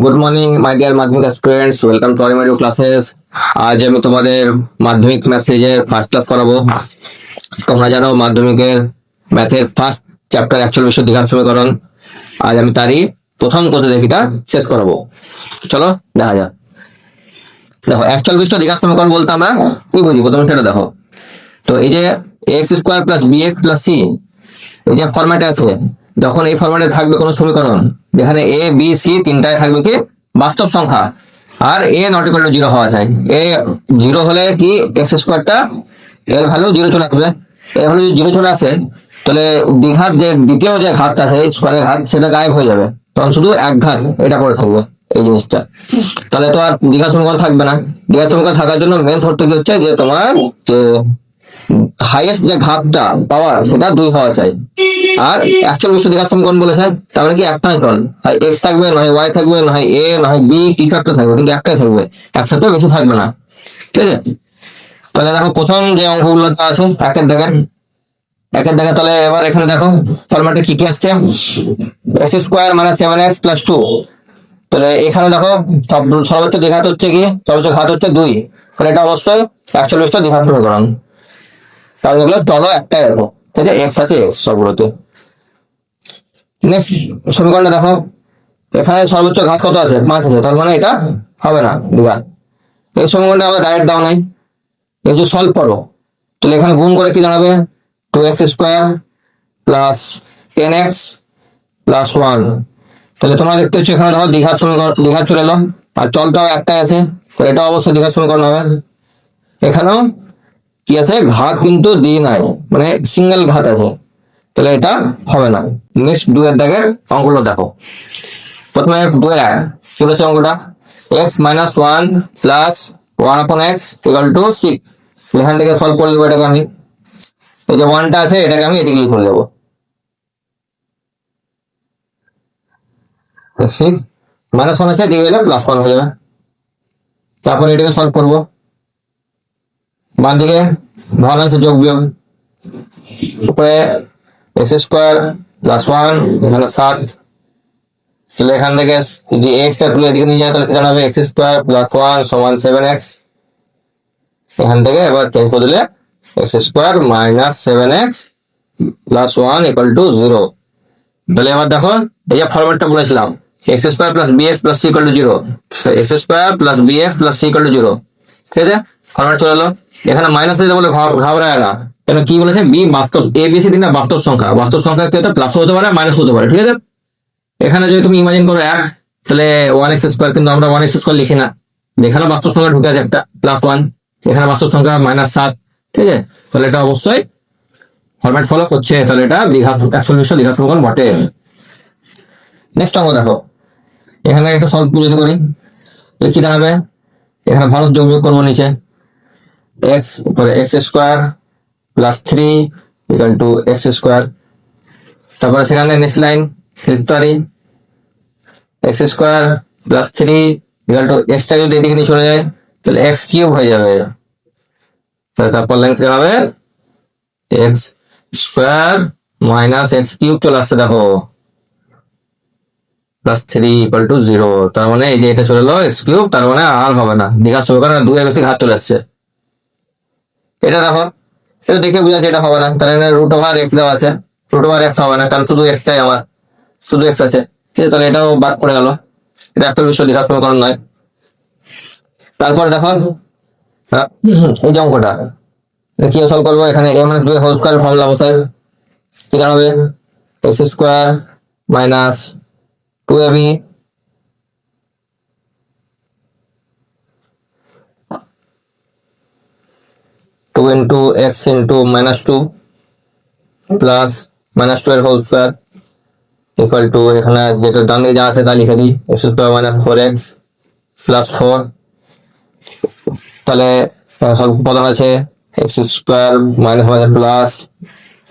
Good morning my dear মাধ্যমিক students, welcome to our classes. আজ আমি তোমাদের মাধ্যমিক ম্যাথ সিরিজের ফার্স্ট ক্লাস করাবো। তোমরা জানো মাধ্যমিকের ম্যাথের ফার্স্ট চ্যাপ্টার 41 দ্বিঘাত সমীকরণ। আজ আমি তারই প্রথম কোর্সে দেখিটা শেষ করাবো। চলো দেখা যাক। দেখো 41 দ্বিঘাত সমীকরণ বলতে আমরা কি বুঝি প্রথমে সেটা দেখো। তো এই যে x square plus b x plus c, এই যে ফরম্যাটে আছে, যখন এই ফরম্যাটে থাকবে কোনো সমীকরণ যেখানে এ বি সি তিনটায় থাকবে কি বাস্তব সংখ্যা, আর এ নট ইকুয়াল টু জিরো হওয়া চাই। এ জিরো হলে কি এক্স স্কোয়ারটা এর ভ্যালু জিরো চলে আসবে। এর ভ্যালু যদি জিরো চলে আসে তাহলে দ্বিঘাত যে দ্বিতীয় যে ঘাতটা আছে স্কোয়ারের ঘাত সেটা গায়েব হয়ে যাবে, তখন শুধু এক ঘাত এটা পড়ে থাকবে এই জিনিসটা। তাহলে তো আর দ্বিঘাত সমীকরণ থাকবে না। দ্বিঘাত সমীকরণ থাকার জন্য মেন শর্ত কি হচ্ছে যে তোমার যে হাইয়েস্ট যে ঘাতটা পাওয়ার সেটা 2 হওয়া চাই। আর 41 দ্বিঘাত সমীকরণ বলেছে তার মানে কি একটাই চল, হয় এক্স থাকবে, নয় ওয়াই থাকবে, নয় এ নয় বি, কিছু একটা থাকবে, কিন্তু একটাই থাকবে, একসাথে বেশি থাকবে না। ঠিক আছে, তাহলে দেখো প্রথম যে অঙ্কগুলো আছে একের দেখে তাহলে এবার এখানে দেখো ফরম্যাটে কি কি আসছে। এক্স স্কোয়ার মানে 7x প্লাস 2। তাহলে এখানে দেখো সর্বোচ্চ দ্বিঘাত হচ্ছে কি, সর্বোচ্চ ঘাত হচ্ছে 2, তাহলে এটা অবশ্যই 41 দ্বিঘাত সমীকরণ। কারণ এগুলো চলো একটাই দেখো, ঠিক আছে, এক্স আছে এক্স সবগুলোতে। নেক্সট সমীকরণটা দেখো, এখানে সর্বোচ্চ ঘাত কত আছে, 5 আছে, তার মানে এটা হবে না দ্বিঘাত। এই সমীকরণটা আমাদের ডাইরেক্ট দাও নাই, এই যে সলভ করো, তাহলে এখানে গুণ করে কি দাঁড়াবে 2x square plus 10x plus 1। তাহলে তোমরা দেখতে হচ্ছে এখানে দেখো দ্বিঘাত সমীকরণ, দ্বিঘাত চলে এলো, আর চলটাও একটাই আছে, তো এটা অবশ্যই দ্বিঘাত সমীকরণ হবে। এখানেও কি আছে, ঘাত কিন্তু দিই নাই, মানে সিঙ্গেল ঘাত আছে, তাহলে এটা হবে না। নেক্সট 2 এর দাগের অঙ্কগুলো দেখো। প্রথমে 2 এর কি বলেছে অঙ্কটা, x মাইনাস 1 প্লাস 1 আপন x ইকুয়াল টু 6। এখান থেকে সলভ করে দেবো এটাকে আমি, এই যে 1টা আছে এটাকে আমি এদিকে চলে যাবো, 6 মাইনাস 1 আছে দিয়ে গেলে প্লাস 1 হয়ে যাবে। তারপর এটাকে সলভ করবো, বাম দিকে ভগ্নাংশ যোগ বিয়োগ, উপরে এক্স স্কোয়ার প্লাস 1 এখানে 7। তাহলে এখান থেকে যদি এক্স টা তুলে এদিকে নিয়ে যায় তাহলে দাঁড়াবে এক্স স্কোয়ার প্লাস 1 সমান 7x। এখান থেকে এবার চেঞ্জ করে দিলে x square minus 7x plus 1 equal to 0। তাহলে এবার দেখো এই যে ফরম্যাটটা বলেছিলাম x square plus b x plus c equal to 0, x square plus b x plus c equal to 0। ঠিক আছে, ফরম্যাট চলে এলো। এখানে মাইনাস দিতে বলে ঘাবড়ায় না, কেন কি বলেছে বি বাস্তব, এ বি সি তিনটা বাস্তব সংখ্যা, বাস্তব সংখ্যা কি হতে প্লাস হতে পারে মাইনাস হতে পারে। ঠিক আছে, এখানে যদি তুমি ইমাজিন করো 1, তাহলে 1x স্কোয়ার, কিন্তু আমরা 1x স্কোয়ার লিখি না, এখানে বাস্তব সংখ্যা ঢুকে আছে একটা প্লাস 1, এখানে বাস্তব সংখ্যা মাইনাস 7। ঠিক আছে, তাহলে এটা অবশ্যই ফরম্যাট ফলো করছে, তাহলে এটা দ্বিঘাত 41 দ্বিঘাত সমীকরণ বটে। নেক্সট অঙ্ক দেখো, এখানে একটা সলভ করে দিতে পারি, কি দাঁড়াবে, এখানে ভারত যোগ বিয়োগ করবো, নিচে এক্স উপরে x square plus 3 equal to x square. তারপরে সেখানে নেক্সট লাইন লিখতে পারি x square plus 3 equal to extra যদি এদিকে নিয়ে চলে যায় তাহলে এক্স কিউব হয়ে যাবে। তারপর লাইন দাঁড়াবে x square minus x cube চলে আসছে দেখো প্লাস 3 ইকুয়াল টু 0। তার মানে এই যে এটা চলে এলো এক্স কিউব, তার মানে আর হবে না দ্বিঘাত সমীকরণ, 2 এর বেশি ঘাত চলে আসছে। এটা দেখো, এটা দেখে বোঝা যায় এটা হবে না, তাহলে রুট ওভার এক্স দেওয়া আছে, রুট ওভার এক্স হবে না কারণ শুধু এক্স চাই আমার, শুধু এক্স আছে। ঠিক আছে, তাহলে এটাও বাদ পড়ে গেল, এটা 41 দ্বিঘাত সমীকরণ নয়। তারপর দেখো এই যে অঙ্কটা কি সলভ করবো, এখানে a minus b whole square formula বসাই, কি দাঁড়াবে x square minus 2ab two into x into minus 2 plus minus 2 এর হোল স্কয়ার ইকুয়াল টু, এখানে যেটা ডান দিকে যা আছে তা লিখে দিই, x square minus 4x plus 4। তাহলে সব উপাদান আছে x square minus minus plus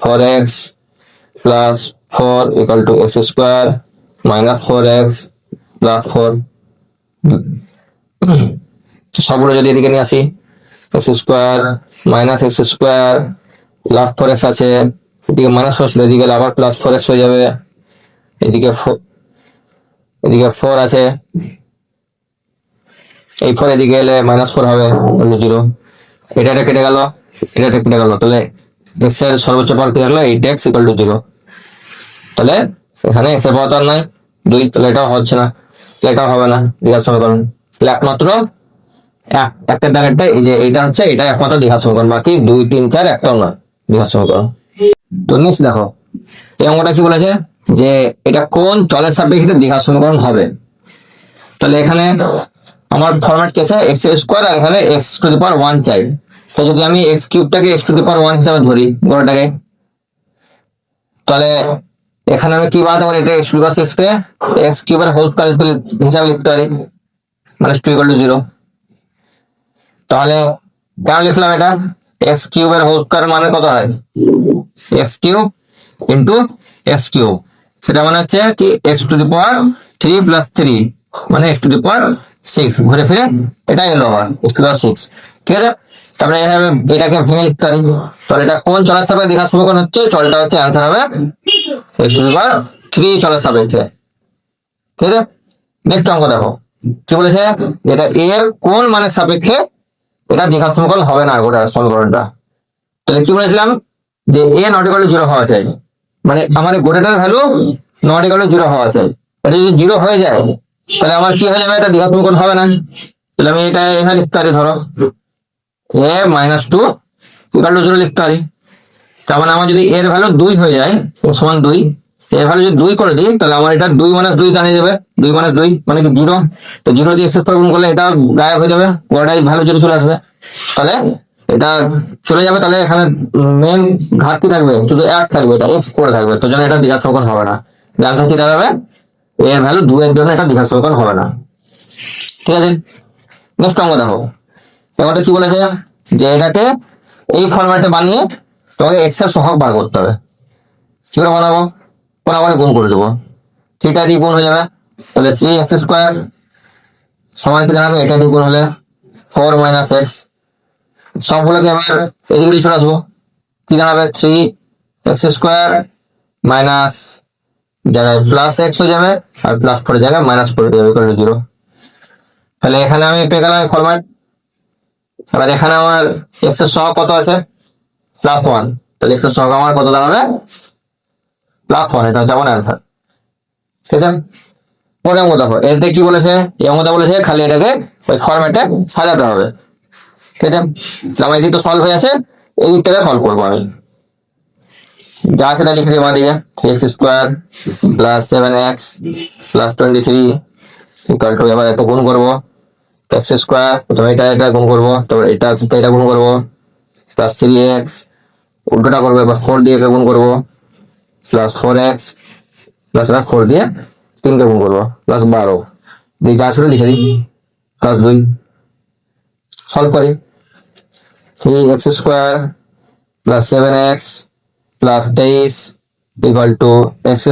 4x plus 4 equal to x square minus 4x plus 4। সবগুলো যদি এদিকে নিয়ে আসি x square minus x square plus 4x আছে, এদিকে মাইনাস 4 ছিল, এদিকে আবার প্লাস 4x হয়ে যাবে, এদিকে এদিকে 4 আছে, এই 4 এদিকে এলে -4 হবে, 0। এটা কেটে গেল, এটা কেটে গেল, তাহলে এক্স এর সর্বোচ্চ পাওয়ার কি থাকলো 8x = 0। তাহলে এখানে এক্স এর পাওয়ার তো আর নাই 2, তাহলে এটাও হচ্ছে না, তাহলে এটাও হবে না দ্বিঘাত সমীকরণ। তাহলে একমাত্র একটা দাগেরটা এই যে এটা হচ্ছে, এটা একমাত্র দ্বিঘাত সমীকরণ, বাকি 2 3 4 একটাও না দ্বিঘাত সমীকরণ। তো নেক্সট দেখো এই অঙ্কটা কি বলেছে যে এটা কোন চলের সাপেক্ষে দ্বিঘাত সমীকরণ হবে। তাহলে এখানে আমার ফরম্যাট কি আছে, x² আর এখানে x⁴ চাই। তো যদি আমি x³ x⁴ হিসাবে ধরি গোটাটাকে, তাহলে এখানে আমি কি বানাতে পারি, এটা x⁴ কে x³ এর হোল স্কয়ার হিসাবে লিখতে পারি, -2 = 0। তাহলে কেন লিখলাম এটা, x³ এর হোল স্কয়ার মানে কত হয়, x³ * x³, সেটা মানে হচ্ছে কি x⁴ 3 + 3 মানে x⁴ 6, ঘুরে ফিরে এটা এলো আবার x⁴ 6, ঠিক আছে। তারপরে এটাকে ভেঙে লিখতে পারি, তাহলে এটা কোন চলের সাপেক্ষে দ্বিঘাত সমীকরণ হচ্ছে, চলটা হচ্ছে অ্যান্সার হবে x⁴ চলের সাপেক্ষে, ঠিক আছে। নেক্সট অঙ্ক দেখো কি বলেছে, এটা এর কোন মানের সাপেক্ষে এটা দ্বিঘাত সমীকরণ হবে না গোটা সমীকরণটা। তাহলে কি বলেছিলাম যে a ≠ 0 হওয়া চাই, মানে আমার গোটাটার ভ্যালু ≠ 0 হওয়া চাই। এটা যদি 0 হয়ে যায় তাহলে আমার কি হয়ে যাবে, এটা দ্বিঘাত সমীকরণ হবে না। তাহলে আমি এটা এখানে লিখতে পারি, ধরো a - 2 = 0 লিখতে পারি। তার মানে আমার যদি এর ভ্যালু 2 হয়ে যায় সমান 2, এর ভ্যালু যদি 2 করে দিই তাহলে আমার এটা 2 - 2 দাঁড়িয়ে যাবে, 2 - 2 মানে কি 0। তো 0 দিয়ে x² গুণ করলে এটা গায়েব হয়ে যাবে, পুরোটাই ভ্যালু 0 চলে আসবে, তাহলে এটা চলে যাবে। তাহলে এখানে মেন ঘাত কি থাকবে, শুধু 1 থাকবে, এটা x করে থাকবে, তো জন্য এটা দ্বিঘাত সমীকরণ হবে না। আনসার কি দাঁড়াবে, এর ভ্যালু 2 এর জন্য এটা দ্বিঘাত সমীকরণ হবে না, ঠিক আছে। নেক্সট অঙ্ক দেখো, এবারে কি বলেছে যে এটাকে এই ফরম্যাটে বানিয়ে তোমাকে x এর সহগ বার করতে হবে। কি করে বানাবো, বরাবর গুণ করে দেবো, 3টা দিয়ে গুণ হয়ে যাবে, তাহলে 3x² সমান কি দাঁড়াবে, এটা দিয়ে গুণ হলে 4 - x, সবগুলোকে এবার এদিকে চলে আসবো, কি দাঁড়াবে 3x² মাইনাস জায়গায় +x হয়ে যাবে, আর +4 জায়গায় -4 হয়ে যাবে, 0। তাহলে এখানে আমি পেয়ে গেলাম ফরম্যাট। এবার এখানে আমার x এর সহগ কত আছে, +1, তাহলে x এর সহগ আমার কত দাঁড়াবে, +1, এটা হচ্ছে আমার অ্যান্সার, ঠিক আছে। পরে অঙ্ক দেখো, এতে কি বলেছে, এই অঙ্কটা বলেছে খালি এটাকে ওই ফরম্যাটে সাজাতে হবে, ঠিক আছে। আমার এদিকে তো সলভ হয়ে আছে, এই দিকটাকে সলভ করবো আমি, যা সেটা লিখে দিই আমার দিকে, 3x² + 7x + 23 = এবার এত গুণ করবো, x² প্রথমে এটা গুণ করবো, তারপর এটা গুণ করবো, +3x উল্টোটা করবো, এবার 4 দিয়ে গুণ করবো, +4x +4 দিয়ে 3কে গুণ করবো, +12 দিয়ে যা ছিল লিখে দিই, +2 সলভ করি। 3x² + 7x + 23 = x²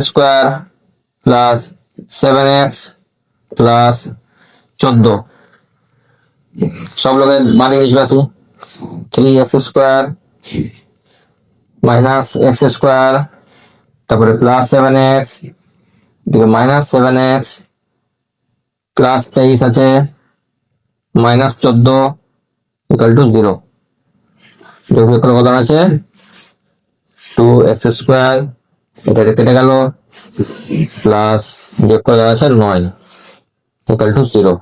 + 7x + 14, সব লোকের মানে চলে আসি, 3x² - x², তারপরে +7x দিকে -7x +23 আছে -14 = 0, যোগ করে কত আছে 2x², এটা কেটে গেল, প্লাস যোগ করে আছে 9 = 0।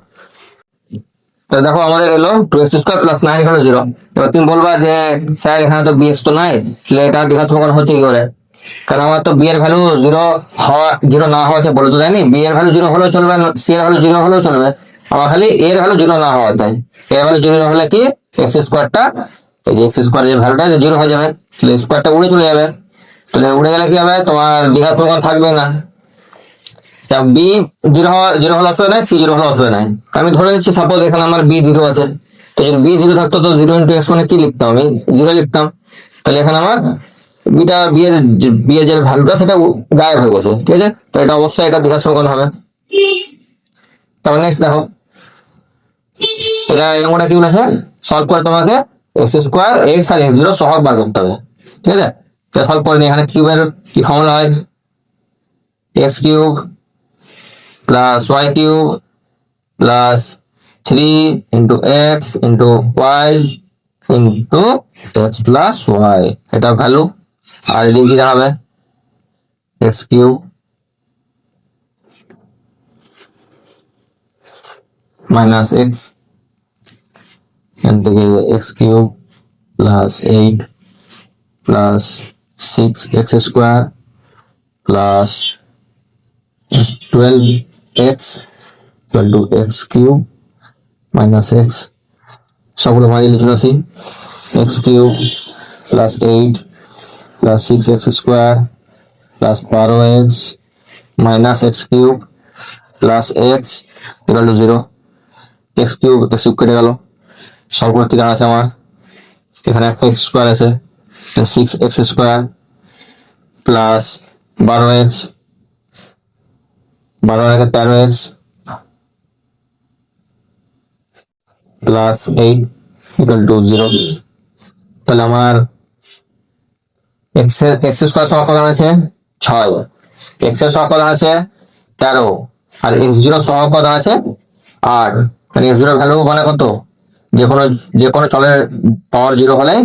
তো দেখো আমাদের এলো 2x² + 9 = 0। এবার তুমি বলবা যে স্যার এখানে তো bx তো নাই, তাহলে এটা দ্বিঘাত সমীকরণ হচ্ছে কি করে, কারণ আমার তো b এর ভ্যালু 0 না হওয়া বলে তো জানি, b এর ভ্যালু 0 হলেও চলবে, c এর ভ্যালু 0 হলেও চলবে, আমার খালি a এর ভ্যালু 0 না হওয়া চাই। a এর ভ্যালু 0 হলে কি x²টা, এই যে x² এর ভ্যালুটা 0 হয়ে যাবে, তাহলে স্কয়ারটা উড়ে চলে যাবে, তাহলে উড়ে গেলে কি হবে, তোমার দ্বিঘাত সমীকরণ থাকবে না। b 0 হলে অসুবিধা নাই, c 0 হলে অসুবিধা নাই। আমি ধরে নিচ্ছি সাপোজ এখানে আমার b 0 আছে, তো যদি b 0 থাকতো তো 0 × x মানে কি লিখতাম, আমি 0 লিখতাম, তাহলে এখানে আমার b এর যে ভ্যালুটা সেটা গায়েব হয়ে গেছে, ঠিক আছে। তো এটা অবশ্যই এটা দ্বিঘাত সমীকরণ হবে। তারপর নেক্সট দেখো, এটা এমনটা কি বলেছে, সলভ করে তোমাকে x² x আর x0 সহগ বার করতে হবে, ঠিক আছে। সলভ করে নি, এখানে কিউবের কি ফর্মুলা হয়, x³ plus y cube plus 3 × x × y x plus y, এটা ভ্যালু। আর এদিকে কি দাঁড়াবে, এক্স কিউব মাইনাস এক্স, এখান থেকে x cube plus 8 plus 6x² plus 12x x cube minus x, সবগুলো মাঝে লিখে আসি, x cube plus 8 plus 6x² plus 12x minus x cube plus x equal to 0। X cube কেটে গেল, সবগুলো কি দাঁড়াচ্ছে আমার, এখানে একটা x² আছে, 6x² plus 12x, 13x plus 8 equal to 0। তাহলে আমার x² সহ কত আছে 6, x এর সহ কত আছে 13, আর x0 সহ কত আছে 8। মানে x0 ভ্যালু মানে কত, যে কোনো চলের পাওয়ার 0 হলে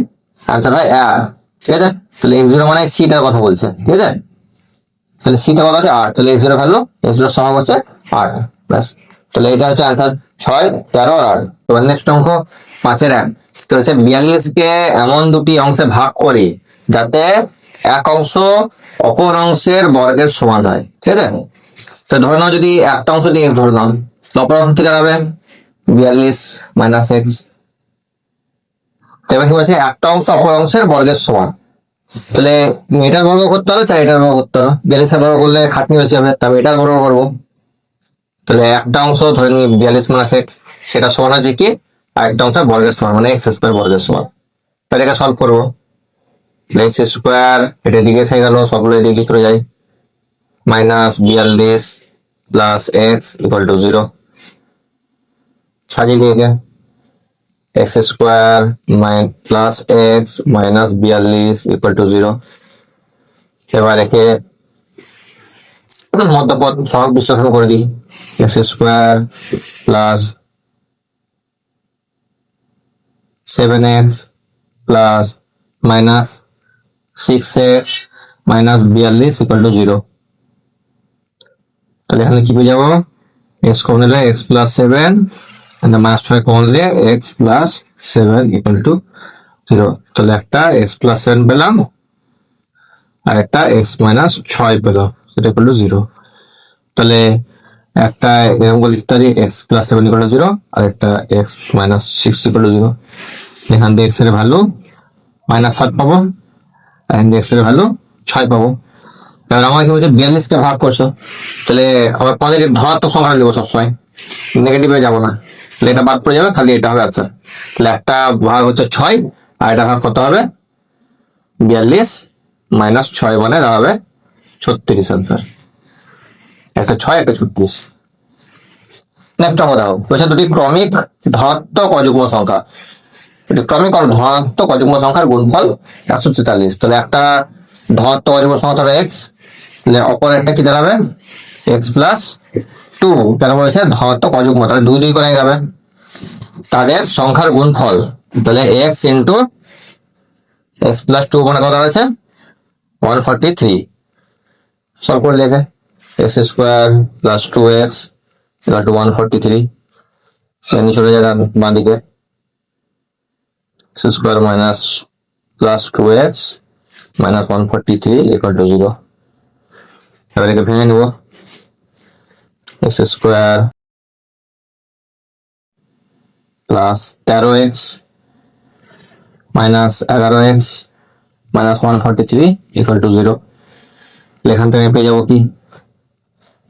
আনসার হয় 1, ঠিক আছে। তাহলে x0 মানে সিটার কথা বলছে, ঠিক আছে। তাহলে সিটা কত আছে 8, তাহলে x0 ভ্যালু, x0 সহ হচ্ছে 8 ব্যাস। তাহলে এটা হচ্ছে আনসার 6, 13 আর 8। এবার নেক্সট অঙ্ক 5-এর 1, তো হচ্ছে 42 কে এমন দুটি অংশে ভাগ করি যাতে এক অংশ অপর অংশের বর্গের সমান হয়, ঠিক আছে। তো ধরে নাও যদি একটা অংশ দিয়ে x ধরলাম, তো অপর অংশ থেকে দাঁড়াবে 42 মাইনাস এক্স। এবার কি বলছে, একটা অংশ অপর অংশের বর্গের সমান, তাহলে এটার বর্গ করতে হবে চাই এটার বর্গ করতে হবে, 42 এর বর্গ করলে খাটনি বেশি হবে, তবে এটার বর্গ করবো। তাহলে একটা অংশ ধরে নিই 42 মাইনাস এক্স, সেটা সমান আছে কি আর একটা অংশ বর্গের সমান মানে x² বর্গের সমান। তাহলে এটা সলভ করবো, x² এটা দিকে এসে গেল, সবগুলো এদিকে চলে যায়, minus 42 plus x equal to 0, সাজিয়ে দিয়ে x² plus x minus 42 equal to 0। এবার একে মধ্যপদ সহগ বিশ্লেষণ করে দিই, x² plus 7x plus minus 6x minus 42 equal to 0। তাহলে এখানে কি পেয়ে যাবো, x কমন নিলে x প্লাস 7 মাইনাস 6 কমন নিলে x প্লাস 7 ইকুয়াল টু 0। তাহলে একটা x প্লাস 7 পেলাম আর একটা x মাইনাস 6 পেলাম, সেটা ইকুয়াল টু 0। তাহলে একটা এরকম করে লিখতে পারি x প্লাস 7 ইকুয়াল টু 0 আর একটা x মাইনাস 6 ইকুয়াল টু 0। এখান থেকে x এর ভ্যালু মাইনাস 7 পাবো, এখান থেকে x এর ভ্যালু 6 পাবো। এবার আমার কি বলছে 42 কে ভাগ করছো, তাহলে আবার পজিটিভ ধনাত্মক সংখ্যা নেবো সবসময়, নেগেটিভে যাবো না, তাহলে এটা বাদ পড়ে যাবে, খালি এটা হবে আচ্ছা। তাহলে একটা ভাগ হচ্ছে 6 আর এটা ভাগ কত হবে 42 মাইনাস 6 মানে দাঁড়াবে 36 আনসার, একটা 6 একটা 36। নেক্সট অঙ্ক দেখো, বলছে দুটি ক্রমিক ধনাত্মক অযুগ্ম সংখ্যা, ক্রমিক আর ধনাত্মক অযুগ্ম সংখ্যার গুণফল 144। তাহলে একটা ধনাত্মক অযুগ্ম সংখ্যা ধরো x, তাহলে অপর একটা কি দাঁড়াবে x প্লাস 2, কেন বলেছে ধনাত্মক অযুগ্ম, তাহলে 2 2 করে যাবে, তাদের সংখ্যার গুণফল, তাহলে x ইন্টু x প্লাস 2 মানে কত আছে 143। সলভ করে লেখে x² plus 2x equal to 143, নিয়ে চলে যাবে বাঁ দিকে x² minus plus 2x minus 143 equal to 0। এবার একে ভেঙে নেব, x² plus 13x minus 11x minus 143 equal to 0। এখান থেকে পেয়ে যাবো কি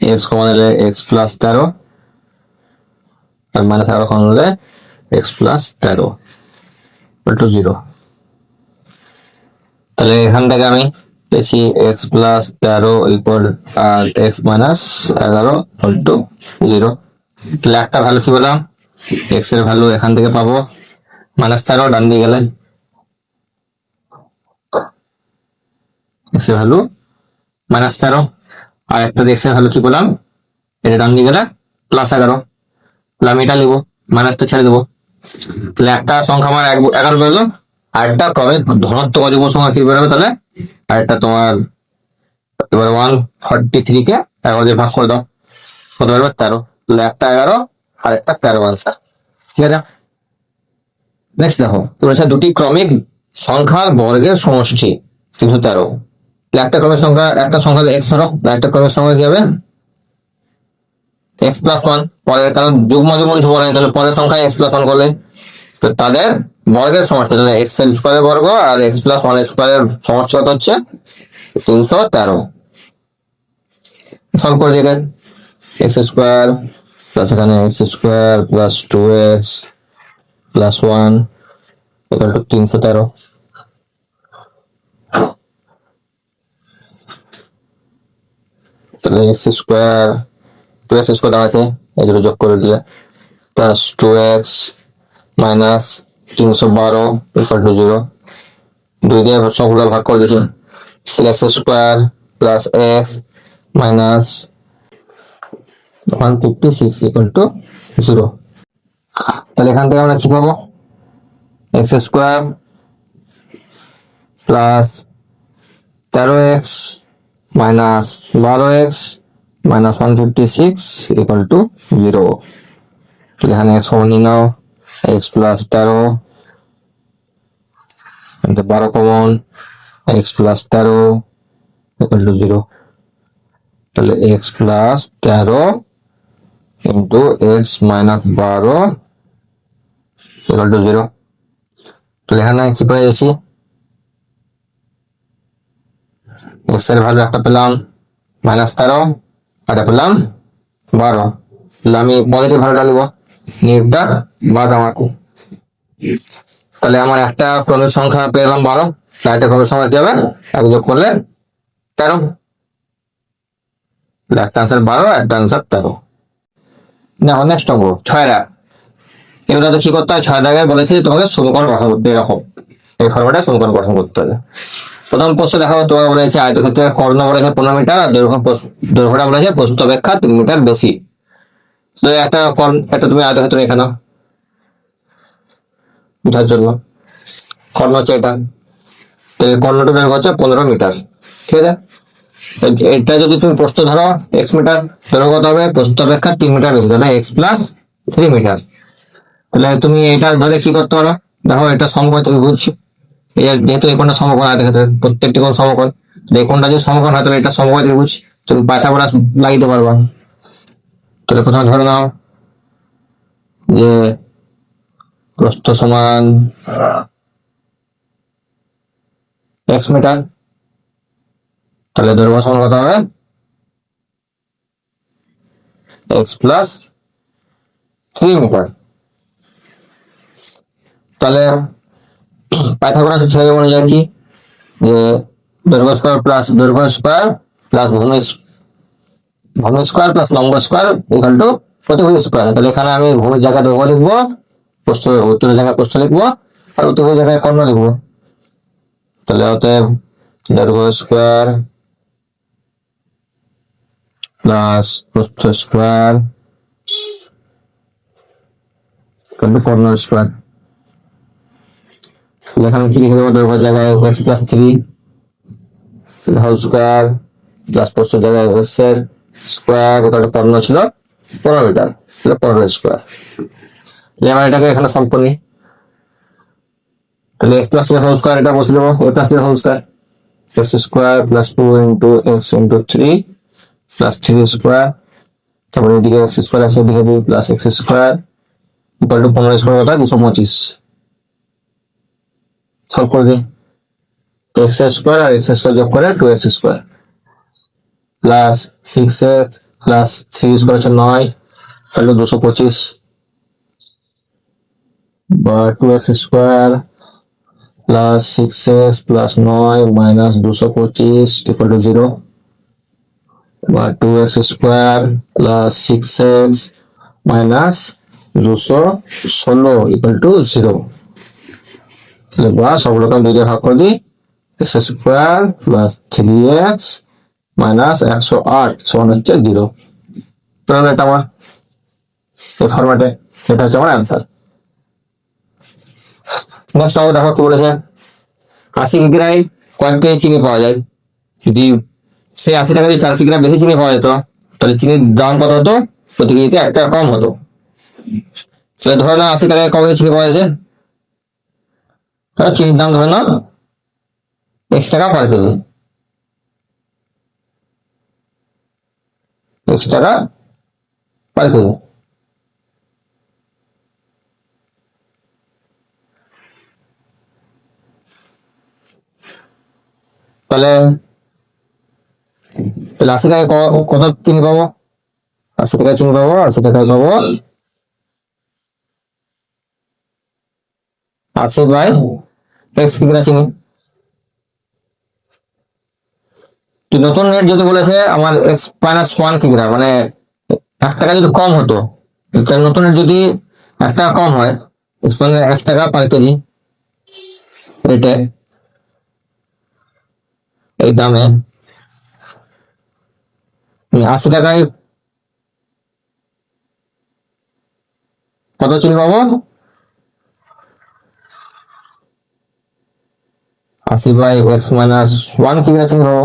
x কমন নিলে x প্লাস 13 আর মাইনাস 11 কমন নিলে x প্লাস 13 ইকুয়াল টু 0। তাহলে এখান থেকে আমি পেয়েছি x প্লাস 13 ইকুয়াল আর x মাইনাস 11 ইকুয়াল টু 0। তাহলে একটা ভ্যালু কি বললাম, x এর ভ্যালু এখান থেকে পাবো মাইনাস 13, ডান দিয়ে গেলে x এর ভ্যালু মাইনাস 13, আর একটা x এর ভ্যালু কি বললাম এটা ডান দিকে গেলে +11, তাহলে আমি এটা লিখবো, মাইনাসটা ছেড়ে দেবো। তাহলে একটা সংখ্যা আমার 11 বেরোলো, আরেকটা ক্রমে ধনাত্মক অযুগ্ম সংখ্যা কি বেরোবে তাহলে, আরেকটা তোমার এবার 143 কে 11 দিয়ে ভাগ করে দাও, কত বেরোবে 13, তাহলে একটা 11 আর একটা 13 আনসার। ঠিক আছে, নেক্সট দেখো বলেছে দুটি ক্রমিক সংখ্যার বর্গের সমষ্টি 313। একটা ক্রমিক সংখ্যা, একটা সংখ্যা এক্স ধরো, একটা ক্রমিক সংখ্যা কি হবে x+1, পরের কারণ যুগ্ম যুগ্ম কিছু বলে তাহলে পরের সংখ্যা x+1 করলে তো তাদের বর্গের সমষ্টি, তাহলে x এর স্কয়ারের বর্গ আর x+1 এর স্কয়ারের সমষ্টি কত হচ্ছে 313। সলভ করে দিলে x স্কয়ার প্লাস এখানে x square plus 2x plus 1 equal two 313। তাহলে x স্কয়ার 2x স্কয়ার আছে এই দুটো যোগ করে দিলে plus 2x minus 312 equal to 0, 2 দিয়ে সবগুলো ভাগ করে দিয়েছি, x square plus x minus 156 equal to 0। তাহলে এখান থেকে আমরা কি পাবো, x square plus 13x minus 12x minus 156 equal to 0। এখানে x কমন নিয়ে নাও, x plus 13 12 common, x plus 13 equal to 0। তাহলে x plus 13 into x minus 12 equal to 0। তাহলে এখানে কি পেয়ে যাচ্ছি, x এর ভ্যালু একটা পেলাম -13 আর পেলাম 12, তাহলে আমি পজিটিভ ভ্যালুটা নিব, নিউটা বাদ আমাকে। তাহলে আমার একটা ক্রমিক সংখ্যা পেলাম 12, একটা ক্রমিক সংখ্যা কি হবে এক যোগ করলে 13, একটা আনসার 12 একটা আনসার 13। না নেক্সট অঙ্ক 6 দাগ। এগুলো তো কি করতে হয়, 6 দাগে বলেছি তোমাকে সমীকরণ গঠন করতে, এরকম এই ফরম্যাটে সমীকরণ গঠন করতে হবে। প্রথম প্রশ্ন দেখা তোমাকে বলেছে আয়তক্ষেত্রের কর্ণ বলেছে 15 মিটার আর দৈর্ঘ্যটা বলেছে প্রস্থ অপেক্ষা 3 মিটার বেশি। তো একটা তুমি আয়তক্ষেত্র এখানে বোঝার জন্য কর্ণ হচ্ছে এটা, কর্ণটা দৈর্ঘ্য হচ্ছে 15 মিটার। ঠিক আছে, এটা যদি তুমি প্রস্থ ধরো x মিটার, দৈর্ঘ্য কত হবে প্রস্থ অপেক্ষা 3 মিটার বেশি, তাহলে x প্লাস 3 মিটার। তাহলে তুমি এটা ধরে কি করতে পারো, দেখো এটা সমকোণ তুমি বুঝছো, যেহেতু এই কোণটা সমকোণ আয়তক্ষেত্রের প্রত্যেকটি কোণ সমকোণ, এই কোণটা যদি সমকোণ হয় তাহলে এটা সমকোণ ত্রিভুজ, তুমি পাইথাগোরাস লাগিয়ে পারবা। তাহলে প্রথমে ধরে নাও যে প্রস্থ সমান x মিটার, তাহলে দৈর্ঘ্য সমান কত হবে x প্লাস 3 মিটার। তাহলে পাইথাগোরাস থিওরেম অনুযায়ী কি যে দৈর্ঘ্য স্কয়ার প্লাস ভূমি স্কয়ার প্লাস লম্ব স্কয়ার ইকুয়াল টু প্রতিভুজ স্কয়ার। তাহলে এখানে আমি ভূমির জায়গায় দৈর্ঘ্য লিখবো, প্রস্থ উত্তরের জায়গায় প্রস্থ লিখবো আর অতিভুজের জায়গায় কর্ণ লিখবো। তাহলে অতএব দৈর্ঘ্য স্কয়ার প্লাস প্রস্থ স্কয়ার ইকুয়াল টু কর্ণ স্কয়ার। এখানে কি লিখে দেবো, দৈর্ঘ্যের জায়গায় x plus 3 whole square plus প্রস্থের জায়গায় x এর স্কয়ার ইকুয়াল টু কর্ণ ছিল 15 মিটার, তাহলে 15 স্কয়ার। এবার এটাকে এখানে সলভ করি, তাহলে x প্লাস 3 হোল স্কয়ার এটা বসে দেবো, a plus 3 whole square x square plus 2 into x into 3 plus 3 square, তারপরে এদিকে x স্কয়ার আছে এদিকে দিই plus x square equal to 15 square কত 225। সলভ করে দিই, x স্কয়ার আর x স্কয়ার যোগ করে 2x square plus 6x plus 3 square হচ্ছে 9 তাহলে 225 বা 2x square plus 6x plus 9 minus 225 equal to 0 বা 2x square plus 6x minus 216 equal to 0। বা সবগুলোকে দুই দিয়ে ভাগ করে দিই, x square plus 3x minus 108 সমান হচ্ছে 0। তাহলে এটা আমার এই ফরম্যাটে, সেটা হচ্ছে আমার অ্যান্সার। নেক্সট আমাকে দেখো কি বলেছে, 80 কিগ্রায় কয়েক কেজি চিনি পাওয়া যায়। যদি সেই 80 টাকা যদি 4 কিগ্রা বেশি চিনি পাওয়া যেত, তাহলে চিনির দাম কত হতো? প্রতি কেজিতে 1 টাকা কম হতো। তাহলে ধরে নাও 80 টাকায় কত কেজি চিনি পাওয়া যাচ্ছে, চিনির দাম ধরে নাও X টাকা পার কেজি, X টাকা পার কেজি। তাহলে তাহলে 80 টাকায় কত চিনি পাবো? 80 টাকায় চিনি পাবো, 80 টাকায় পাবো 80/X কিগ্রা চিনি। নতুন রেট যদি বলেছে আমার X-1 কিগ্রা, মানে 1 টাকা যদি কম হতো, নতুন রেট যদি 1 টাকা কম হয়, 1 টাকা পার কেজি রেটে, এই দামে 80 টাকায় কত চিনি পাবো? 80/X-1 কিগ্রা চিনি পাবো।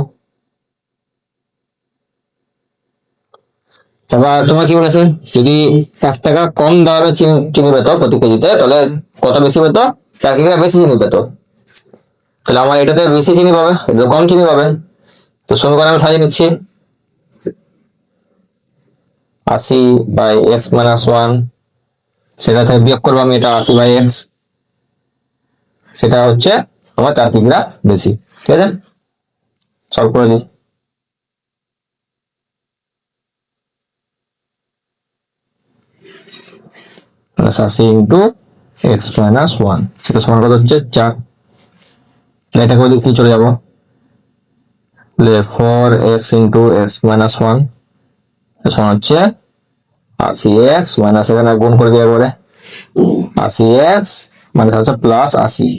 এবার তোমার কি বলেছে, যদি 1 টাকা কম দামে চিনি পেত প্রতি কেজিতে, তাহলে কত বেশি পেত? 4 কিগ্রা বেশি চিনি পেত। তাহলে আমার এটাতে বেশি চিনি পাবে, এটা কম চিনি পাবে। তো সমীকরণ আমি সাজিয়ে নিচ্ছি, 80/X-1, সেটা থেকে বিয়োগ করবো আমি এটা 80/X, সেটা হচ্ছে আমার 4 কিগ্রা বেশি। ঠিক আছে, সলভ করে দিই। 80 ইন্টু X-1, সেটা সমান কত হচ্ছে 4। এটাকে ওই দিক থেকে চলে যাবো, 4x ইন্টু X-1 সমান হচ্ছে 80x মাইনাস, এখানে গুণ করে দিয়ে একবারে 80x মানে হচ্ছে প্লাস 80,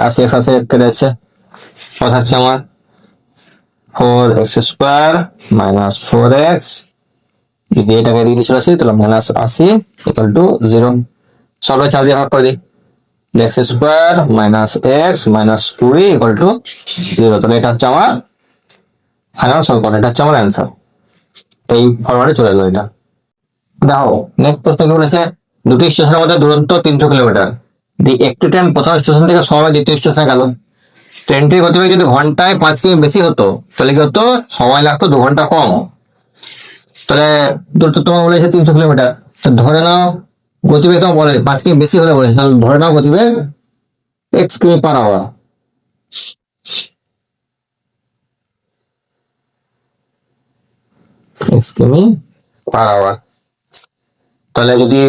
80x কেটে যাচ্ছে, কথা হচ্ছে আমার 4x² মাইনাস 4x, যদি এটাকে দিয়ে চলে আসি তাহলে মাইনাস 80 ইকুয়াল টু 0। সবাই 4 দিয়ে ভাগ করে দিই, x² minus x minus 2 equal to 0। তাহলে এটা হচ্ছে আমার ফাইনাল সমীকরণ, এটা হচ্ছে আমার অ্যান্সার। এই ফরম্যাটে চলে এলো এটা। দেখো নেক্সট প্রশ্ন কি বলেছে, দুটি স্টেশনের মধ্যে দূরত্ব 300 কিলোমিটার। একটি ট্রেন প্রথম স্টেশন থেকে সময় দ্বিতীয় স্টেশনে গেল। ট্রেনটির গতিবেগ যদি ঘন্টায় 5 কিমি বেশি হতো, তাহলে কি হতো? সময় লাগতো 2 ঘন্টা কম। তাহলে দূরত্ব তোমার বলেছে 300 কিলোমিটার, ধরে নাও গতিবেগ তোমার বলে 5 কিমি বেশি হলে বলেছে, তাহলে ধরে নাও গতিবেগ x কিমি পার আওয়ার। x কিমি পার আওয়ার। তাহলে যদি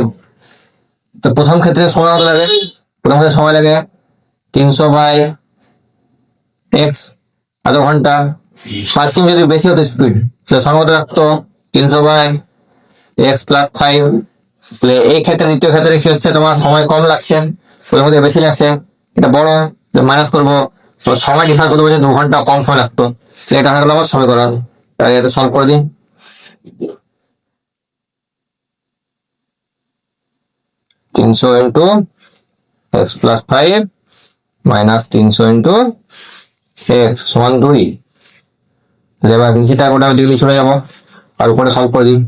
প্রথম ক্ষেত্রে সময় কত লাগে? প্রথম ক্ষেত্রে সময় লাগে 300/x, আধা ঘন্টা। 5 কিমি যদি বেশি হতো স্পিড, তাহলে সময় কত রাখতো? 300/x plus 5। তাহলে এই ক্ষেত্রে দ্বিতীয় ক্ষেত্রে কি হচ্ছে, তোমার সময় কম লাগছে, প্রথম ক্ষেত্রে বেশি লাগছে, এটা বড় মাইনাস করবো, সময় ডিফার করতে বলছে 2 ঘন্টা কম সময় লাগতো। এটা হয়ে গেল আমার সমীকরণ, তাই এটা সলভ করে দিই। 300 into x plus 5 minus 300 into x সমান 2। এবার নিচেটা গোটা দিকে চলে যাবো, আর উপরে সলভ করে দিই।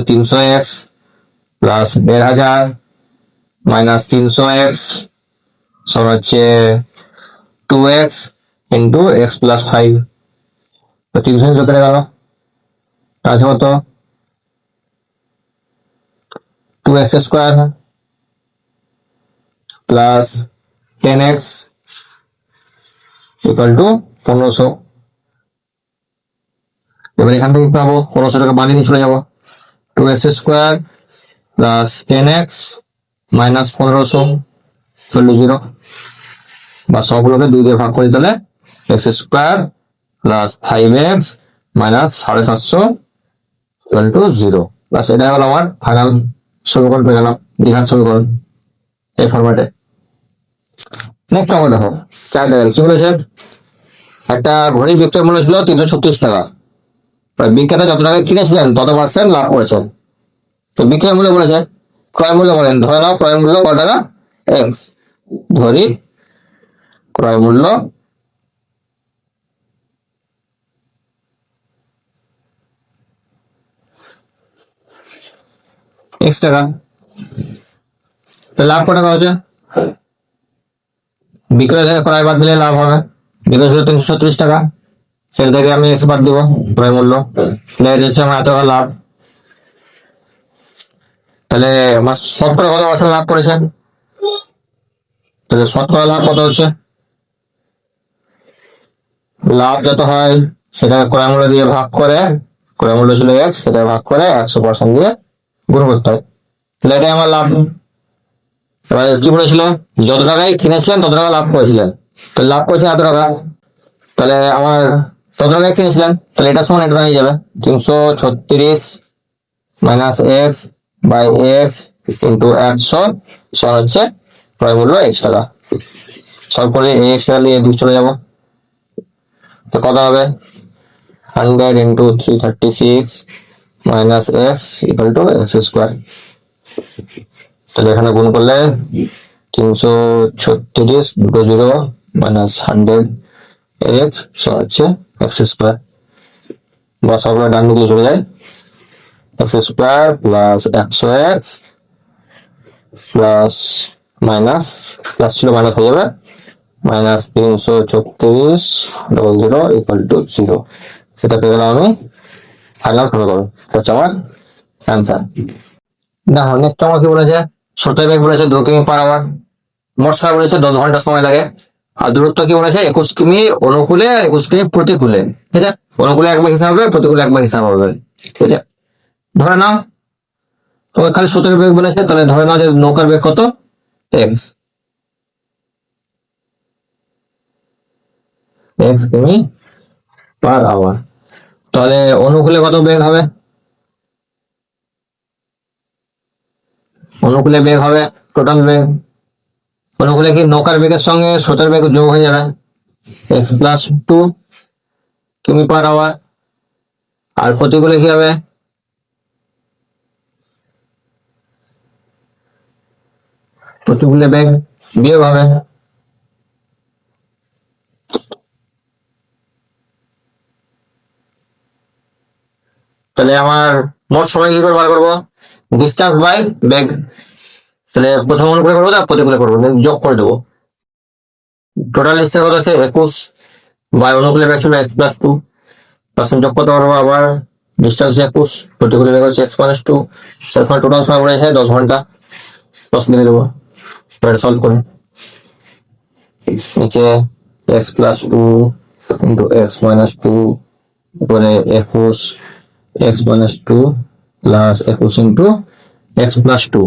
300x প্লাস 1500 মাইনাস 300x সমান হচ্ছে 2x ইন্টু x প্লাস 5। তো 300 কেটে গেল, আছে কত? 2x² plus 10x equal to 1500। এবার এখান থেকে পাবো 1500 টাকা বাঁ দিকে চলে যাবো, 2x² প্লাস 10x মাইনাস 1500 চলে 0, বা সবগুলোকে 2 দিয়ে ভাগ করে দিলে x² plus 5x minus 750 equal to 0। Plus এটা হলো আমার ফাইনাল সমীকরণ পেয়ে গেলাম, দ্বিঘাত সমীকরণ এই ফরম্যাটে। নেক্সট আমরা দেখো 4 দেখো কি বলেছে, একটা ঘড়ির বিক্রয় মূল্য ছিল 336 টাকা, বিক্রেতা যত টাকা কিনেছিলেন তত পার্সেন্ট লাভ করেছেন। তো বিক্রয় মূল্য বলেছে, ক্রয় মূল্য বলেন, ধরে নাও ক্রয় মূল্য কত টাকা, এক্স। ধরি ক্রয় মূল্য এক্স টাকা। তো লাভ কত টাকা হচ্ছে, বিক্রয় থেকে ক্রয় বাদ দিলে লাভ হবে। বিক্রয় ছিল 336 টাকা, সেটা থেকে আমি এক্স বাদ দিব, ক্রয় মূল্য, তাহলে হচ্ছে আমার এত টাকা লাভ। তাহলে আমার শতকরা কত পার্সেন্ট লাভ করেছেন, তাহলে শতকরা লাভ কত হচ্ছে, লাভ যত হয় সেটা ক্রয় মূল্য দিয়ে ভাগ করে, ক্রয় মূল্য ছিল এক্স, সেটা ভাগ করে 100% দিয়ে গুণ করতে হয়, তাহলে এটাই আমার লাভ। এবার কি বলেছিল, যত টাকায় কিনেছিলেন তত টাকা লাভ করেছিলেন, তো লাভ করেছে এত টাকা, তাহলে আমার তত টাকায় কিনেছিলেন, তাহলে এটা সমান এটা হয়ে যাবে 336 minus x by x into 100 সমান হচ্ছে ক্রয় মূল্য এক্স টাকা। সলভ করে এই এক্স টাকা নিয়ে এদিকে চলে যাবো, তো কত হবে, 100 into 336 minus x equal two x square. তাহলে এখানে গুণ করলে 336 দুটো 0 মাইনাস 100 এক্স হচ্ছে এক্স স্কোয়ার। বা সবগুলো ডান দিকে চলে যায়, x square plus 100 x plus minus, plus ছিল মাইনাস হয়ে যাবে, মাইনাস 336 ডবল 0 ইকুয়াল টু 0। সেটা পেয়ে গেলাম আমি ফাইনাল সমীকরণ, হচ্ছে আমার অ্যান্সার। দেখো নেক্সট আমার কি বলেছে, সতেরো বেগ বলেছে 2 কিমি/আওয়ার, মোট সময় বলেছে 10 ঘন্টা সময় লাগে, আর দূরত্ব কি বলেছে 21 কিমি অনুকূলে আর 21 কিমি প্রতিকূলে, ঠিক আছে, অনুকূলে 1 ভাগ হিসাব হবে, প্রতিকূলে 1 ভাগ হিসাব হবে, ঠিক আছে। ধরে নাও তোমাকে খালি সতেরো বেগ বলেছে, তাহলে ধরে নাও যে নৌকার বেগ কত, এক্স, কিমি/আওয়ার, তাহলে অনুকূলে কত বেগ হবে, অনুকূলে বেগ হবে টোটাল বেগ, অনুকূলে কি নৌকার বেগের সঙ্গে স্রোতের বেগ যোগ হয়ে যাবে, x+2 কিমি/আওয়ার, আর প্রতিকূলে কি হবে, প্রতিকূলে বেগ বিয়োগ হবে। তাহলে আমার মোট সময় কি করে বার করবো, ডিস্টেন্স বাই বেগ, তাহলে প্রথম অনুকূলে করবো তার প্রতিকূলে করবো, যোগ করে দেবো। টোটাল ডিস্টেন্স কত আছে 21, বাই অনুকূলে বেগ ছিল x+2, পার্সেন্ট যোগ করতে পারবো, আবার ডিস্টেন্স 21, প্রতিকূলে বেগ হচ্ছে x-2, সেখানে টোটাল সময় বলেছে 10 ঘন্টা, 10 লিখে দেবো, সলভ করে নিচে x+2 ইন্টু x-2 উপরে 21, x-2 plus 21 into x+2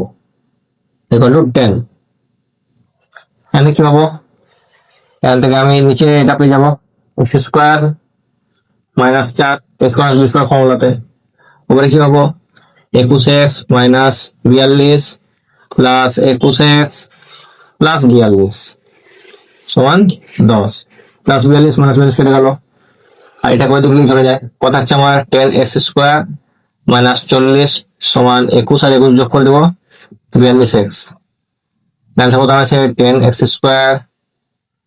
equal to 10। এখানে কি পাবো, এখান থেকে আমি নিচে এটা পেয়ে যাবো x² মাইনাস 4 স্কোয়ার ফর্মুলাতে, উপরে কি পাবো 21x minus 42 plus 21x plus 42 সমান 10, প্লাস 42 মাইনাস 42 কেটে গেল, আর এটা করে দুগুণ চলে যায়, কথা হচ্ছে আমার 10x² মাইনাস 40 সমান 21, আর 21 যোগ করে দেবো 42x। অ্যান্সার কত আছে 10x²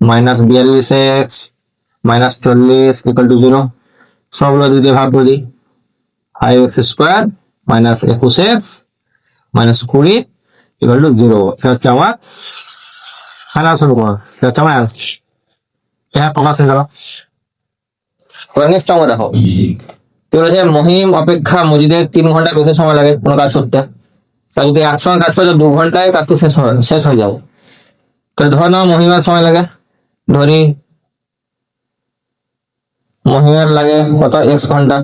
minus 42x minus 40 equal to 0, সবগুলো দুই দিয়ে ভাগ করে দিই, 5x² minus 21x minus 20 equal to 0। এটা হচ্ছে আমার ফাইনাল সমীকরণ, এটা হচ্ছে আমার অ্যান্সার। এটা প্রকাশ হয়ে গেল। নেক্সট আমরা দেখো কি বলেছে, মহিম অপেক্ষা মজিদের 3 ঘন্টা বেশি সময় লাগে কোনো কাজ করতে, তার যদি একসঙ্গে কাজ করে 2 ঘন্টায় কাজটি শেষ হয়ে যায়, তাহলে ধর নাও মহিমার সময় লাগে, ধরি মহিমার লাগে কত x ঘন্টা,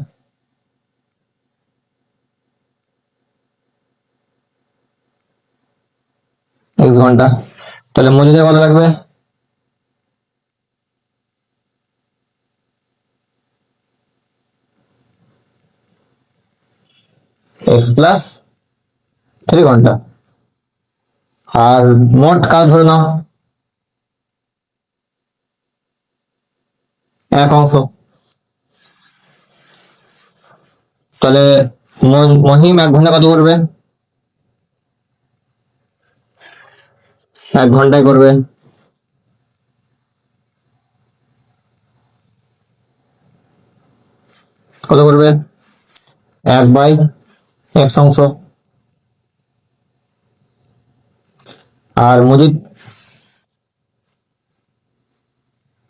x ঘন্টা, তাহলে মজুদের কত লাগবে, x+3 ঘন্টা, আর মোট কাজ ধরে নাও 1 অংশ, তাহলে মহিম 1 ঘন্টা কত করবে? 1 ঘন্টায় করবে কত করবে? 1/x। আর মজিদ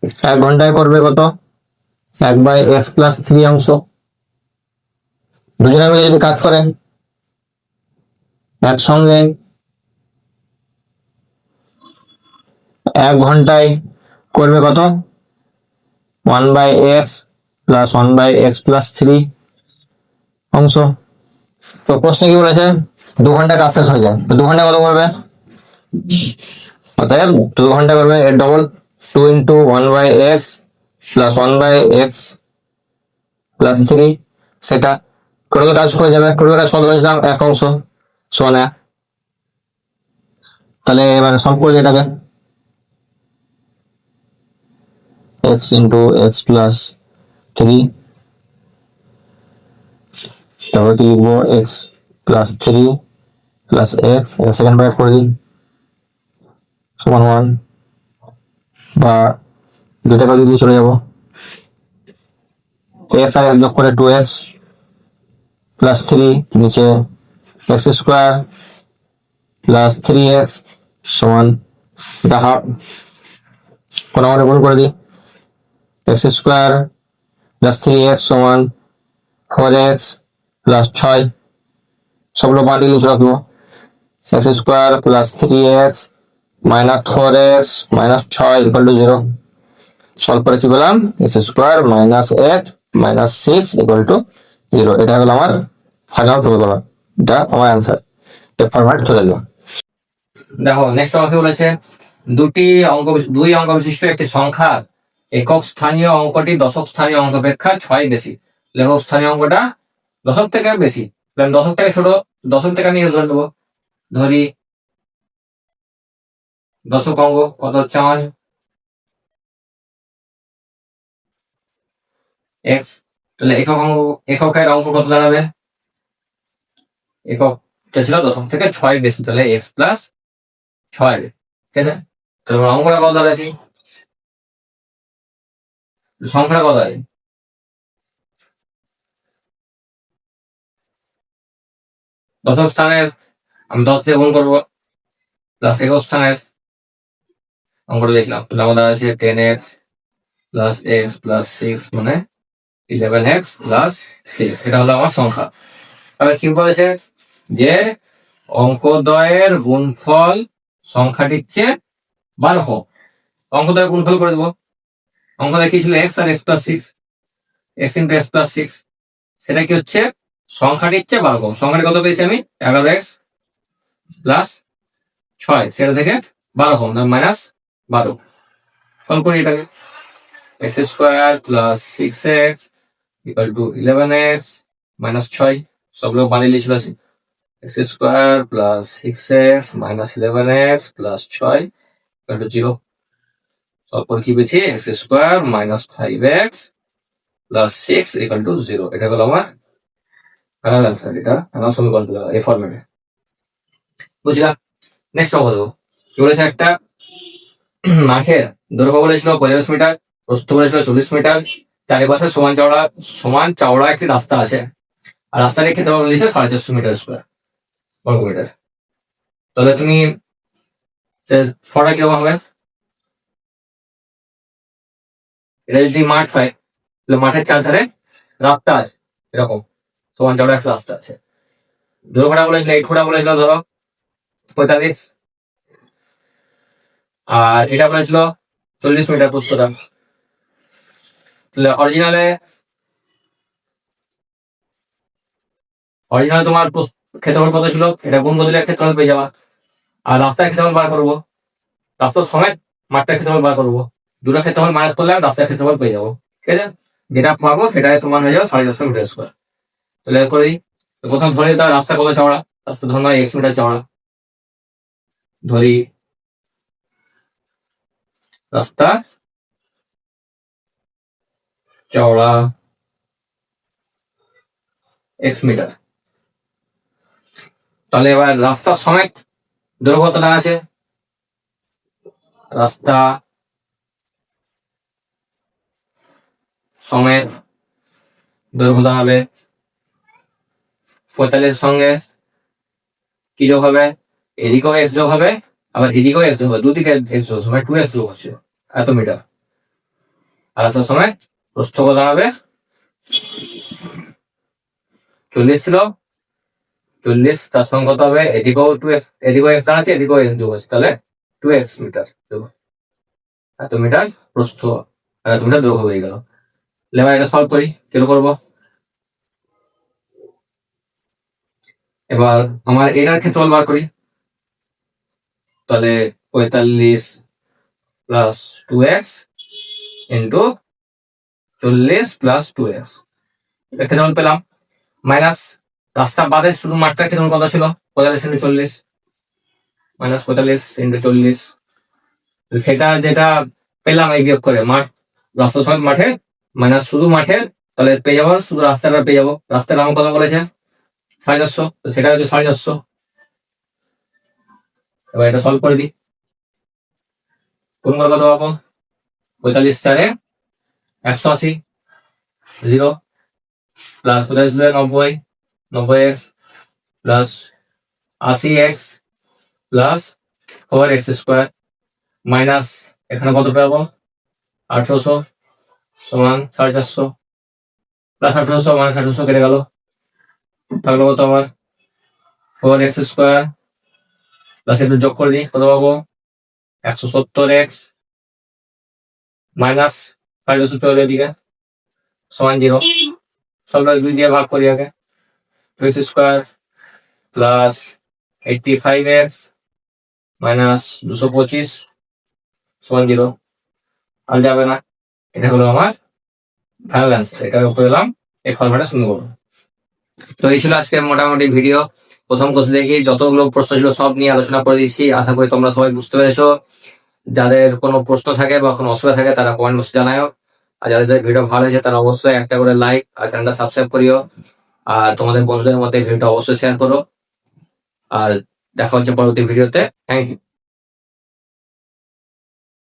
1 ঘন্টায় করবে কত? 1/x+3। দুজনে মিলে যদি কাজ করে একসঙ্গে 1 ঘন্টায় করবে কত? 1/x+1/x+3। তো প্রশ্নে কি বলেছে? 2 ঘন্টা কাজ শেষ হয়ে যায়, তো 2 ঘন্টা কত করবে? অতএব 2 ঘন্টা করবে এর ডবল, 2 × 1/x+1/x+3। সেটা টোটাল কাজ করে যাবে। টোটাল কাজ কত বলেছিলাম? 1 সমান 1। তাহলে এবার সলভ করে এটাকে, x × x+3, তারপর কি লিখবো? x+3+x, সেকেন্ড ব্র্যাকেট করে দিই, সমান 1, বা দুটাকে দিয়ে চলে যাবো। x আর x যোগ করে 2x+3, নিচে x² + 3x সমান, এটা হাফ, কোন আমাদের গুণ করে দিই, x² + 3x সমান 4x+6। সবগুলো বাদ দিয়ে নিচে রাখবো, x² + 3x - 4x - 6 = 0। সলভ করে কি পেলাম? x² - 8 - 6 = 0। এটা হলো আমার ফাইনাল ফর্মুলা, এটা আমার অ্যান্সার। এটা ফরম্যাট চলে গেল। দেখো নেক্সট আমাকে বলেছে দুই অঙ্ক বিশিষ্ট একটি সংখ্যার একক স্থানীয় অঙ্কটি দশক স্থানীয় অঙ্ক অপেক্ষা 6 বেশি। একক স্থানীয় অঙ্কটা দশক থেকে বেশি, দশক থেকে ছোট, দশক থেকে আমি ধরে নেবো, ধরি দশক অঙ্ক কত হচ্ছে আমার x। তাহলে এককের অঙ্ক কত দাঁড়াবে? এককটা ছিল দশক থেকে 6 বেশি, তাহলে x+6। ঠিক আছে, তাহলে অঙ্কটা কত দাঁড়াচ্ছি, সংখ্যাটা কত আছে? দশক স্থানের আমি 10 দিয়ে গুণ করবো, প্লাস একক স্থানের অঙ্কটা দেখলাম, তাহলে আমাদের আছে 10x + x + 6 মানে 11x + 6। এটা হলো আমার সংখ্যা। এবার কি বলেছে? যে অঙ্কদ্বয়ের গুণফল সংখ্যাটির চেয়ে 12 হোক। অঙ্কদ্বয়ের গুণফল করে দেবো। অঙ্ক দেখিয়েছিল x আর x+6, x × x+6, সেটা কি হচ্ছে? সংখ্যাটির চেয়ে 12 কম। সংখ্যাটি কত পেয়েছি আমি? 11x + 6, সেটা থেকে 12 কম, -12। সলভ করি এটাকে, x² + 6x = 11x - 6। সবগুলো বানিয়ে লিখে আসি, x² + 6x - 11x + 6 = 0। সলভ করে কি পেয়েছি? x² - 5x + 6 = 0। এটা হলো আমার ফাইনাল অ্যান্সার। এটা আমার সমীকরণ পেলাম এই ফরম্যাটে। বুঝলা? নেক্সট অঙ্ক দেবো। কি বলেছে? একটা মাঠের দৈর্ঘ্য বলেছিল 45 মিটার, প্রস্থ বলেছিল 40 মিটার, চারিপাশে সমান চওড়া একটি রাস্তা আছে, আর রাস্তাটির ক্ষেত্রফল বলেছে 450 মিটার স্কোয়ার বর্গমিটার। তাহলে তুমি ফটা কিরকম হবে? এটা যদি মাঠ হয়, তাহলে মাঠের চারধারে রাস্তা আছে, এরকম সমান চওড়া একটা রাস্তা আছে। দৈর্ঘ্যটা বলেছিল 8 ফুটা বলেছিল, ধরো 45, আর এটা বলেছিল 40 মিটার প্রস্থটা। তাহলে অরিজিনালে তোমার ক্ষেত্রফল কত ছিল? এটা গুণ করে দিলে ক্ষেত্রফল পেয়ে যাবা। আর রাস্তার ক্ষেত্রফল বার করবো, রাস্তার সমেত মাঠটার ক্ষেত্রফল বার করবো, দুটো ক্ষেত্রফল মাইনাস করলে রাস্তার ক্ষেত্রফল পেয়ে যাবো। ঠিক আছে, যেটা পাবো সেটাই সমান হয়ে যাবে 450 মিটার স্কোয়ার। তাহলে করে দিই, প্রথম ধরে তার রাস্তা কত চওড়া? রাস্তা ধরুন x মিটার চওড়া, ধরি রাস্তা চওড়া এক্স মিটার। তাহলে এবার রাস্তা সমেত দৈর্ঘ্য কতটা আছে? রাস্তা সমেত দৈর্ঘ্য দাঁড়াবে 45 সঙ্গে কি যোগ হবে? এদিকেও এক্স যোগ হবে, আবার এদিকেও এক্স যোগ হবে, দুদিকে এক্স যোগ সময় 2x যোগ হচ্ছে, এত মিটার। আর আসার সময় প্রস্থ কত দাঁড়াবে? 40 ছিল, 40 তার সঙ্গে কত হবে? এদিকেও 2x, এদিকেও এক্স দাঁড়াচ্ছে, এদিকেও এক্স যোগ হচ্ছে, তাহলে 2x মিটার যোগ, এত মিটার প্রস্থ আর এত মিটার দৈর্ঘ্য হয়ে গেল। এবার এটা সলভ করি, কেন করবো? এবার আমার এটার ক্ষেত্রফল বার করি। তাহলে 45 plus 2x into 40 plus 2x, এটা ক্ষেত্রফল পেলাম। মাইনাস রাস্তা বাদে শুধু মাঠটার ক্ষেত্রফল কত ছিল? 45 ইন্টু 40, মাইনাস 45 ইন্টু 40, সেটা যেটা পেলাম এই বিয়োগ করে মাঠ, রাস্তা সমেত মাঠে মাইনাস শুধু মাঠের, তাহলে পেয়ে যাবো শুধু রাস্তাটা পেয়ে যাবো। রাস্তার আমার কত বলেছে? 450, সেটা হচ্ছে 450। এবার এটা সলভ করে দিই, কোন কত পাবো? 45 4 180, 0 plus 45 2 90, 90x plus 80x plus 4x square minus এখানে কত পাবো? 1800 সমান 450 প্লাস 1800 মাইনাস 1800 কেটে গেল, থাকলো কত আমার? 4x স্কোয়ার প্লাস একটু যোগ করে দিই, কত পাবো? 170x মাইনাস 450 চলে এদিকে সমান 0, সবটা 2 দিয়ে ভাগ করি আগে। 2x square plus 85x minus 225 সমান 0, আর যাবে না। এটা হলো আমার ফাইনাল অ্যান্সার, এটা পেলাম, এই ফর্মেটে শুরু করবো। তো এই ছিল আজকে মোটামুটি ভিডিও। প্রথম কোর্স দেখি যতগুলো প্রশ্ন ছিল সব নিয়ে আলোচনা করে দিচ্ছি, আশা করি তোমরা সবাই বুঝতে পেরেছো। যাদের কোনো প্রশ্ন থাকে বা কোনো অসুবিধা থাকে তারা কমেন্ট বক্সে জানাও। আর যাদের ভিডিও ভালো হয়েছে তারা অবশ্যই একটা করে লাইক আর চ্যানেলটা সাবস্ক্রাইব করিও, আর তোমাদের বন্ধুদের মধ্যে ভিডিওটা অবশ্যই শেয়ার করো। আর দেখা হচ্ছে পরবর্তী ভিডিওতে। Thank you.